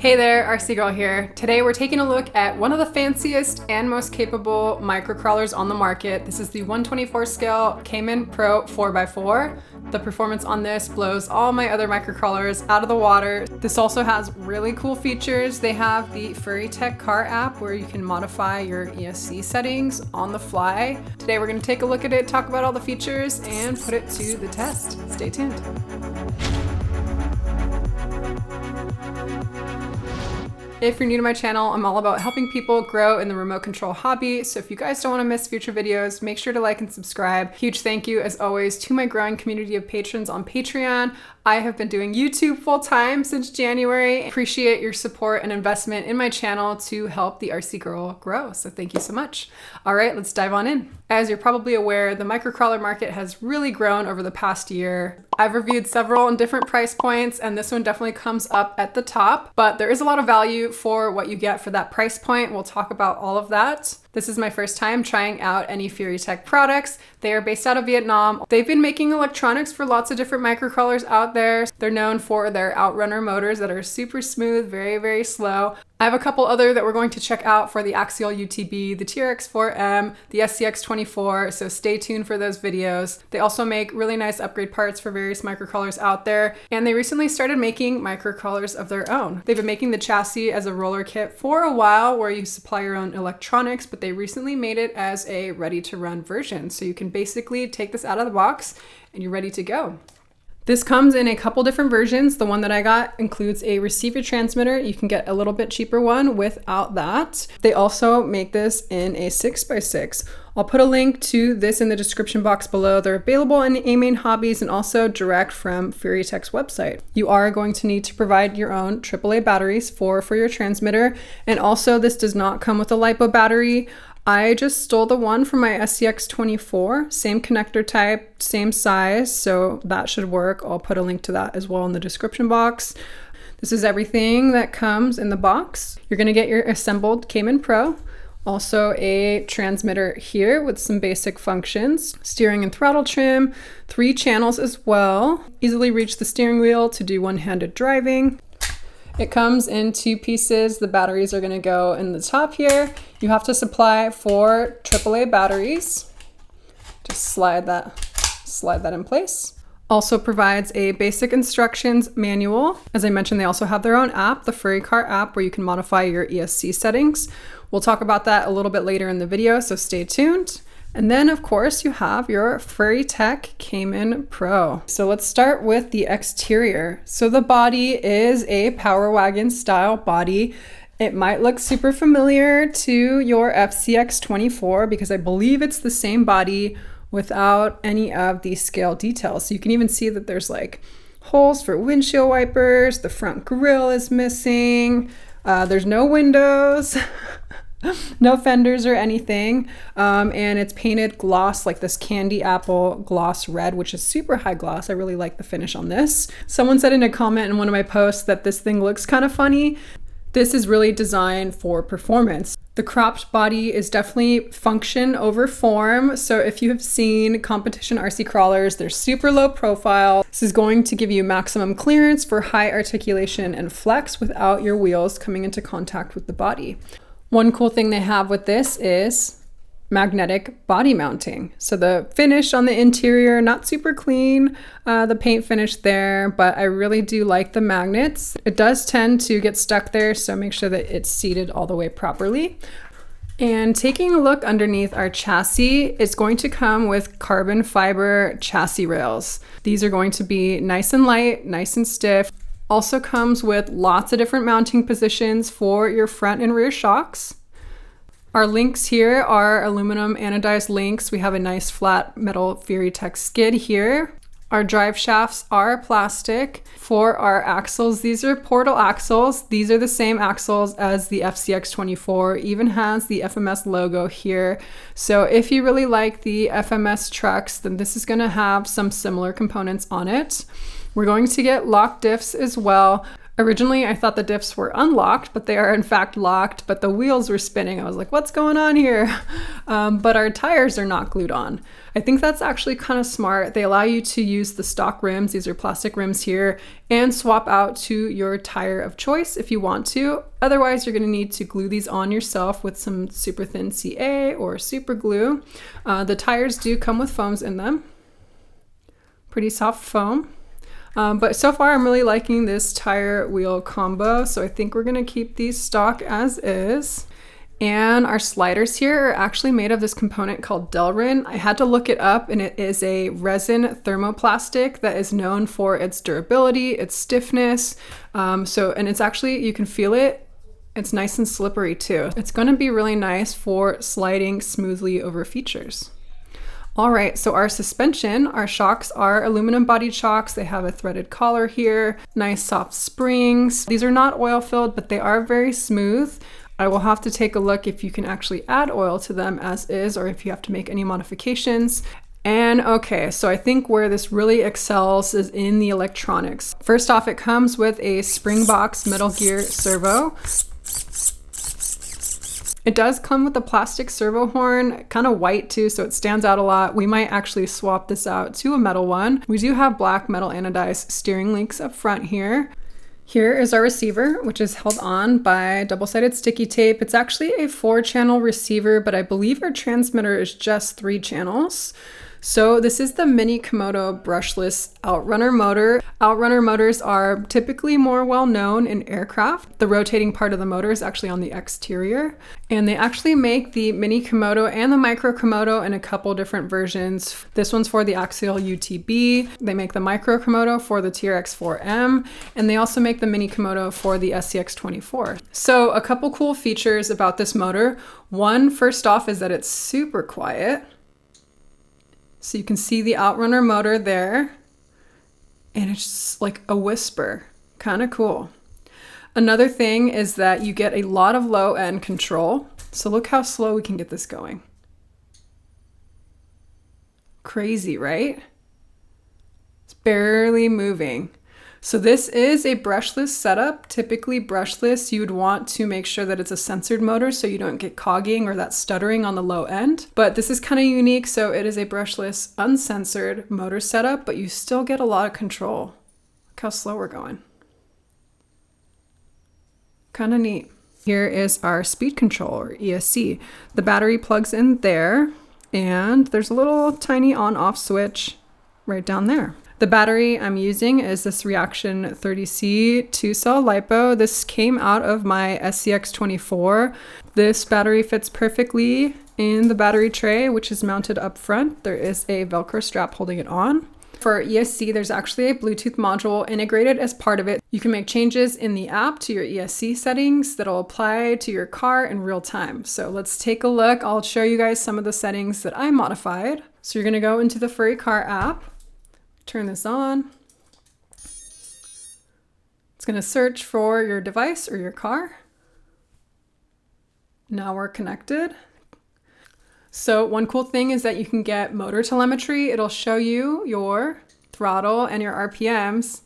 Hey there, RC Girl here. Today we're taking a look at one of the fanciest and most capable microcrawlers on the market. This is the 124 scale Cayman Pro 4x4. The performance on this blows all my other microcrawlers out of the water. This also has really cool features. They have the Furitek Car app where you can modify your ESC settings on the fly. Today we're going to take a look at it, talk about all the features, and put it to the test. Stay tuned. If you're new to my channel, I'm all about helping people grow in the remote control hobby. So if you guys don't want to miss future videos, make sure to like and subscribe. Huge thank you, as always, to my growing community of patrons on Patreon. I have been doing YouTube full time since January. Appreciate your support and investment in my channel to help the RC Girl grow. So thank you so much. All right, let's dive on in. As you're probably aware, the microcrawler market has really grown over the past year. I've reviewed several in different price points, and this one definitely comes up at the top, but there is a lot of value for what you get for that price point. We'll talk about all of that. This is my first time trying out any Furitek products. They are based out of Vietnam. They've been making electronics for lots of different microcrawlers out there. They're known for their outrunner motors that are super smooth, very, very slow. I have a couple other that we're going to check out for the Axial UTB, the TRX4M, the SCX24, so stay tuned for those videos. They also make really nice upgrade parts for various microcrawlers out there, and they recently started making microcrawlers of their own. They've been making the chassis as a roller kit for a while where you supply your own electronics, but they recently made it as a ready-to-run version. So you can basically take this out of the box and you're ready to go. This comes in a couple different versions. The one that I got includes a receiver transmitter. You can get a little bit cheaper one without that. They also make this in a 6x6. I'll put a link to this in the description box below. They're available in AMain Hobbies and also direct from Furitek's website. You are going to need to provide your own AAA batteries for your transmitter. And also this does not come with a LiPo battery. I just stole the one from my SCX24, same connector type, same size, so that should work. I'll put a link to that as well in the description box. This is everything that comes in the box. You're gonna get your assembled Cayman Pro, also a transmitter here with some basic functions, steering and throttle trim, 3 channels as well, easily reach the steering wheel to do one-handed driving. It comes in 2 pieces. The batteries are gonna go in the top here. You have to supply 4 AAA batteries. Just slide that in place. Also provides a basic instructions manual. As I mentioned, they also have their own app, the Furicar app, where you can modify your ESC settings. We'll talk about that a little bit later in the video, so stay tuned. And then of course you have your Furitek Cayman Pro. So let's start with the exterior. So the body is a Power Wagon style body. It might look super familiar to your FCX24 because I believe it's the same body without any of the scale details. So you can even see that there's like holes for windshield wipers. The front grille is missing. There's no windows. No fenders or anything, and it's painted gloss, like this candy apple gloss red, which is super high gloss. I really like the finish on this. Someone said in a comment in one of my posts that this thing looks kind of funny. This is really designed for performance. The cropped body is definitely function over form. So if you have seen competition RC crawlers, they're super low profile. This is going to give you maximum clearance for high articulation and flex without your wheels coming into contact with the body. One cool thing they have with this is magnetic body mounting. So the finish on the interior, not super clean, the paint finish there, but I really do like the magnets. It does tend to get stuck there, so make sure that it's seated all the way properly. And taking a look underneath our chassis, it's going to come with carbon fiber chassis rails. These are going to be nice and light, nice and stiff. Also comes with lots of different mounting positions for your front and rear shocks. Our links here are aluminum anodized links. We have a nice flat metal Furitek skid here. Our drive shafts are plastic. For our axles, these are Portal axles. These are the same axles as the FCX24, even has the FMS logo here. So if you really like the FMS trucks, then this is gonna have some similar components on it. We're going to get lock diffs as well. Originally, I thought the diffs were unlocked, but they are in fact locked, but the wheels were spinning. I was like, what's going on here? But our tires are not glued on. I think that's actually kind of smart. They allow you to use the stock rims, these are plastic rims here, and swap out to your tire of choice if you want to. Otherwise, you're gonna need to glue these on yourself with some super thin CA or super glue. The tires do come with foams in them. Pretty soft foam. But so far I'm really liking this tire wheel combo, so I think we're gonna keep these stock as is. And our sliders here are actually made of this component called Delrin. I had to look it up, and it is a resin thermoplastic that is known for its durability, its stiffness. And it's actually, you can feel it. It's nice and slippery too. It's gonna be really nice for sliding smoothly over features. All right, so our suspension, our shocks are aluminum bodied shocks. They have a threaded collar here, nice soft springs. These are not oil filled, but they are very smooth. I will have to take a look if you can actually add oil to them as is, or if you have to make any modifications. And okay, so I think where this really excels is in the electronics. First off, it comes with a Springbox Metal Gear servo. It does come with a plastic servo horn, kind of white too, so it stands out a lot. We might actually swap this out to a metal one. We do have black metal anodized steering links up front here. Here is our receiver, which is held on by double-sided sticky tape. It's actually a 4-channel receiver, but I believe our transmitter is just 3 channels. So this is the Mini Komodo brushless outrunner motor. Outrunner motors are typically more well known in aircraft. The rotating part of the motor is actually on the exterior. And they actually make the Mini Komodo and the Micro Komodo in a couple different versions. This one's for the axial UTB. They make the Micro Komodo for the TRX-4M. And they also make the Mini Komodo for the SCX-24. So a couple cool features about this motor. One, first off, is that it's super quiet. So you can see the outrunner motor there, and it's just like a whisper, kind of cool. Another thing is that you get a lot of low end control. So look how slow we can get this going. Crazy, right? It's barely moving. So this is a brushless setup. Typically brushless, you would want to make sure that it's a sensored motor so you don't get cogging or that stuttering on the low end. But this is kind of unique, so it is a brushless, uncensored motor setup, but you still get a lot of control. Look how slow we're going. Kind of neat. Here is our speed control, or ESC. The battery plugs in there, and there's a little tiny on-off switch right down there. The battery I'm using is this Reaction 30C 2-cell LiPo. This came out of my SCX-24. This battery fits perfectly in the battery tray, which is mounted up front. There is a Velcro strap holding it on. For ESC, there's actually a Bluetooth module integrated as part of it. You can make changes in the app to your ESC settings that'll apply to your car in real time. So let's take a look. I'll show you guys some of the settings that I modified. So you're gonna go into the Furicar app. Turn this on. It's going to search for your device or your car. Now we're connected. So one cool thing is that you can get motor telemetry. It'll show you your throttle and your RPMs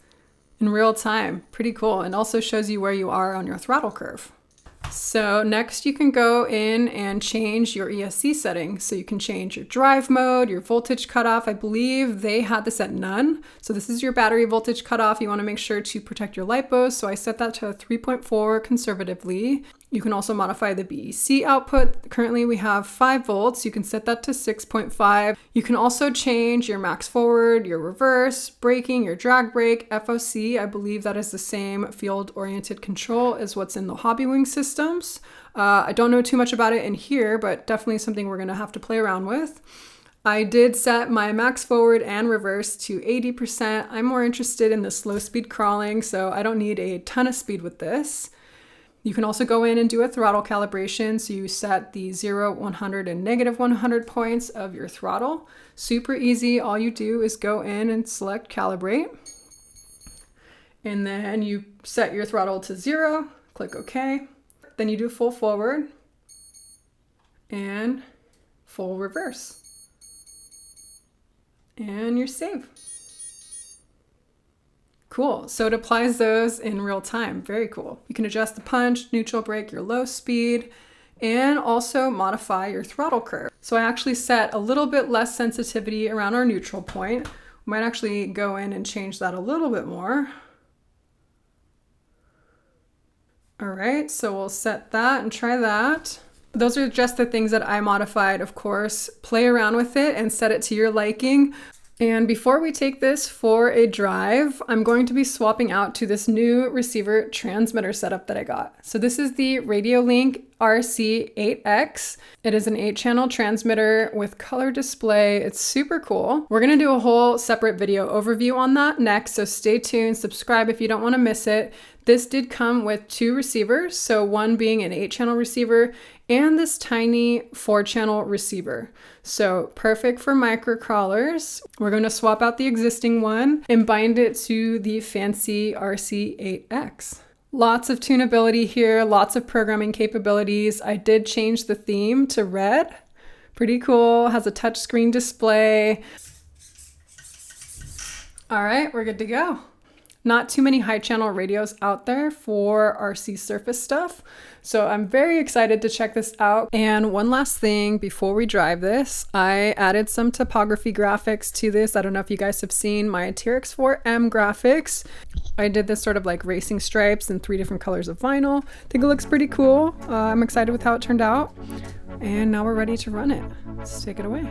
in real time. Pretty cool. And also shows you where you are on your throttle curve. So next you can go in and change your ESC settings. So you can change your drive mode, your voltage cutoff. I believe they had this at none. So this is your battery voltage cutoff. You want to make sure to protect your LiPos. So I set that to 3.4 conservatively. You can also modify the BEC output. Currently we have 5 volts. You can set that to 6.5. You can also change your max forward, your reverse, braking, your drag brake, FOC. I believe that is the same field-oriented control as what's in the Hobbywing systems. I don't know too much about it in here, but definitely something we're gonna have to play around with. I did set my max forward and reverse to 80%. I'm more interested in the slow speed crawling, so I don't need a ton of speed with this. You can also go in and do a throttle calibration. So you set the 0, 100, and -100 points of your throttle. Super easy. All you do is go in and select calibrate. And then you set your throttle to 0, click OK. Then you do full forward and full reverse. And you're safe. Cool. cool. So it applies those in real time. Very cool. You can adjust the punch, neutral brake, your low speed, and also modify your throttle curve. So I actually set a little bit less sensitivity around our neutral point. We might actually go in and change that a little bit more. All right, so we'll set that and try that. Those are just the things that I modified, of course. Play around with it and set it to your liking. And before we take this for a drive, I'm going to be swapping out to this new receiver transmitter setup that I got. So this is the Radiolink RC8X. It is an 8-channel transmitter with color display. It's super cool. We're gonna do a whole separate video overview on that next, so stay tuned, subscribe if you don't wanna miss it. This did come with 2 receivers, so one being an 8-channel receiver and this tiny 4-channel receiver. So perfect for microcrawlers. We're going to swap out the existing one and bind it to the fancy RC8X. Lots of tunability here, lots of programming capabilities. I did change the theme to red. Pretty cool, has a touchscreen display. All right, we're good to go. Not too many high channel radios out there for RC surface stuff. So I'm very excited to check this out. And one last thing before we drive this, I added some topography graphics to this. I don't know if you guys have seen my TRX4M graphics. I did this sort of like racing stripes in 3 different colors of vinyl. I think it looks pretty cool. I'm excited with how it turned out. And now we're ready to run it. Let's take it away.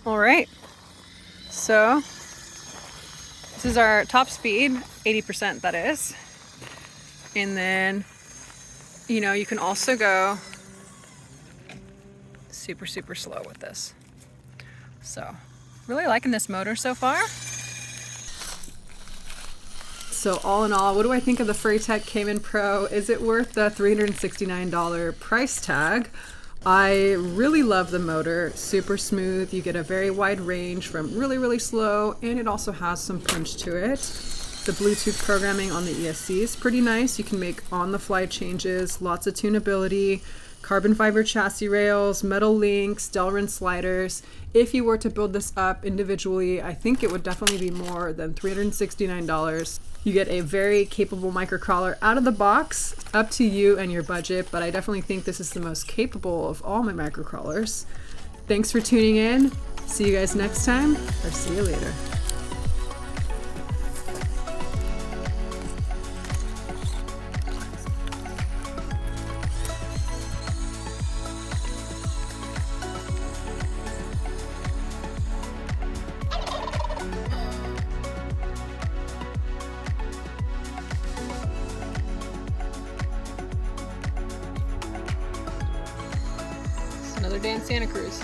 All right, so this is our top speed, 80% that is. And then, you know, you can also go super, super slow with this. So really liking this motor so far. So all in all, what do I think of the Furitek Cayman Pro? Is it worth the $369 price tag? I really love the motor, super smooth. You get a very wide range from really, really slow, and it also has some punch to it. The Bluetooth programming on the ESC is pretty nice. You can make on-the-fly changes, lots of tunability, carbon fiber chassis rails, metal links, Delrin sliders. If you were to build this up individually, I think it would definitely be more than $369. You get a very capable microcrawler out of the box, up to you and your budget, but I definitely think this is the most capable of all my microcrawlers. Thanks for tuning in. See you guys next time, or see you later. another day in Santa Cruz.